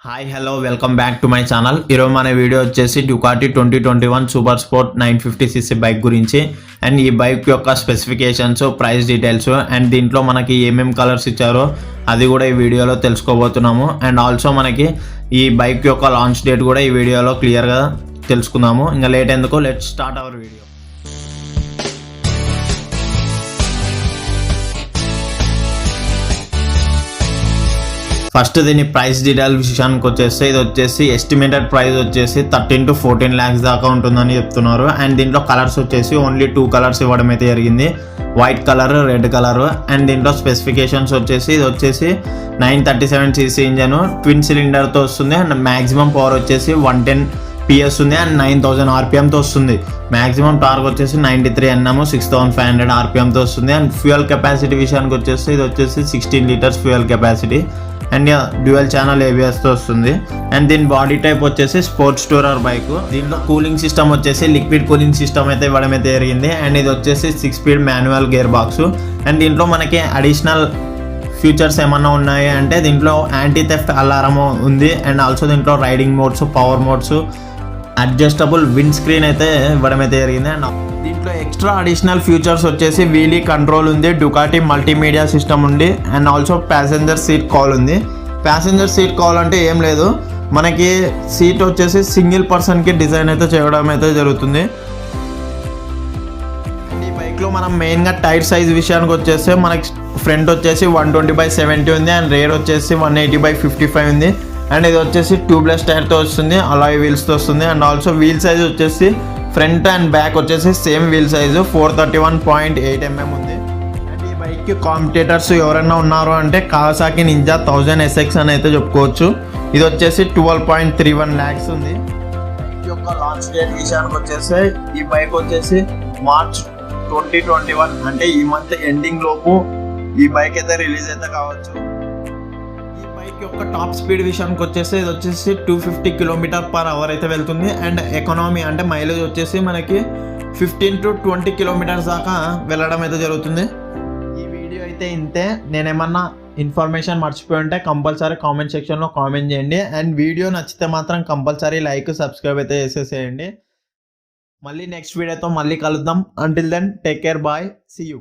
Hi hello welcome back to my channel. ఈరోజు మన video వచ్చేసి డ్యూకాటి 2021 సూపర్ స్పోర్ట్ 950cc బైక్ గురించి అండ్ ఈ బైక్ యొక్క స్పెసిఫికేషన్స్, ప్రైస్ డీటెయిల్స్ అండ్ దీంట్లో మనకి ఏమేమి కలర్స్ ఇచ్చారో అది కూడా ఈ వీడియోలో తెలుసుకోబోతున్నాము. అండ్ ఆల్సో మనకి ఈ బైక్ యొక్క లాంచ్ డేట్ కూడా ఈ వీడియోలో క్లియర్గా తెలుసుకుందాము. ఇంకా లేట్ ఎందుకు, let's start our video. First దీని ప్రైస్ డీటెయిల్ విషయానికి వచ్చేస్తే ఇది వచ్చేసి ఎస్టిమేటెడ్ ప్రైస్ వచ్చేసి 13 to 14 lakhs దాకా ఉంటుందని చెప్తున్నారు. అండ్ దీంట్లో కలర్స్ వచ్చేసి ఓన్లీ 2 కలర్స్ ఇవ్వడం అయితే జరిగింది, white colour, red colour. And దీంట్లో స్పెసిఫికేషన్స్ వచ్చేసి ఇది వచ్చేసి 937cc ఇంజన్, ట్విన్ సిలిండర్తో వస్తుంది. అండ్ మ్యాక్సిమం పవర్ వచ్చేసి 110 PS ఉంది అండ్ 9000 RPMతో వస్తుంది. మ్యాక్సిమం టార్క్ వచ్చేసి 93 Nm 6500 RPMతో వస్తుంది. అండ్ ఫ్యూయల్ కెపాసిటీ విషయానికి వచ్చేసి ఇది వచ్చేసి 16 liters fuel capacity and dual channel ABSతో వస్తుంది. అండ్ దీని బాడీ టైప్ వచ్చేసి స్పోర్ట్స్ టూరర్ బైక్. దీంట్లో కూలింగ్ సిస్టమ్ వచ్చేసి లిక్విడ్ కూలింగ్ సిస్టమ్ అయితే ఇవ్వడం అయితే జరిగింది. అండ్ ఇది వచ్చేసి 6-speed manual gear box. And దీంట్లో మనకి అడిషనల్ ఫీచర్స్ ఏమన్నా ఉన్నాయి అంటే దీంట్లో యాంటీ థెఫ్ట్ అలారం ఉంది. అండ్ ఆల్సో దీంట్లో riding modes, power modes, adjustable wind screen అయితే ఇవ్వడం అయితే జరిగింది. అండ్ దీంట్లో ఎక్స్ట్రా అడిషనల్ ఫీచర్స్ వచ్చేసి వీలీ కంట్రోల్ ఉంది, డుకాటి మల్టీమీడియా సిస్టమ్ ఉంది. And also passenger seat call ఉంది. ప్యాసింజర్ సీట్ కాల్ అంటే ఏం లేదు, మనకి సీట్ వచ్చేసి సింగిల్ పర్సన్కి డిజైన్ అయితే చేయడం అయితే జరుగుతుంది. ఈ బైక్లో మనం మెయిన్గా టైర్ సైజ్ విషయానికి వచ్చేస్తే మనకి ఫ్రంట్ వచ్చేసి 120/70 ఉంది అండ్ రేర్ వచ్చేసి 180/55 ఉంది. అండ్ ఇది వచ్చేసి ట్యూబ్లెస్ టైర్తో వస్తుంది, అలాయ్ వీల్స్తో వస్తుంది. అండ్ ఆల్సో వీల్ సైజ్ వచ్చేసి ఫ్రంట్ అండ్ బ్యాక్ వచ్చేసి సేమ్ వీల్ సైజు 431.8 mm ఉంది. అండ్ ఈ బైక్కి కాంపిటేటర్స్ ఎవరైనా ఉన్నారు అంటే కావాసాకి నింజా 1000 SX అని అయితే చెప్పుకోవచ్చు. ఇది వచ్చేసి 12.31 lakhs ఉంది. బైక్ యొక్క లాంచ్ డేట్ విషయానికి వచ్చేసి ఈ బైక్ వచ్చేసి మార్చ్ 2021 అంటే ఈ మంత్ ఎండింగ్ లోపు ఈ బైక్ అయితే రిలీజ్ అయితే కావచ్చు. యొక్క టాప్ స్పీడ్ విషయానికి వచ్చేసి ఇది వచ్చేసి 250 km/h అయితే వెళ్తుంది. అండ్ ఎకానమీ అంటే మైలేజ్ వచ్చేసి మనకి 15 to 20 kilometers దాకా వెళ్ళడం అయితే జరుగుతుంది. ఈ వీడియో అయితే ఇంతే. నేనేమన్నా ఇన్ఫర్మేషన్ మర్చిపోయి ఉంటే కంపల్సరీ కామెంట్ సెక్షన్లో కామెంట్ చేయండి. అండ్ వీడియో నచ్చితే మాత్రం కంపల్సరీ లైక్, సబ్స్క్రైబ్ అయితే చేసేసేయండి. మళ్ళీ నెక్స్ట్ వీడియోతో మళ్ళీ కలుద్దాం. Until then take care, bye, see you.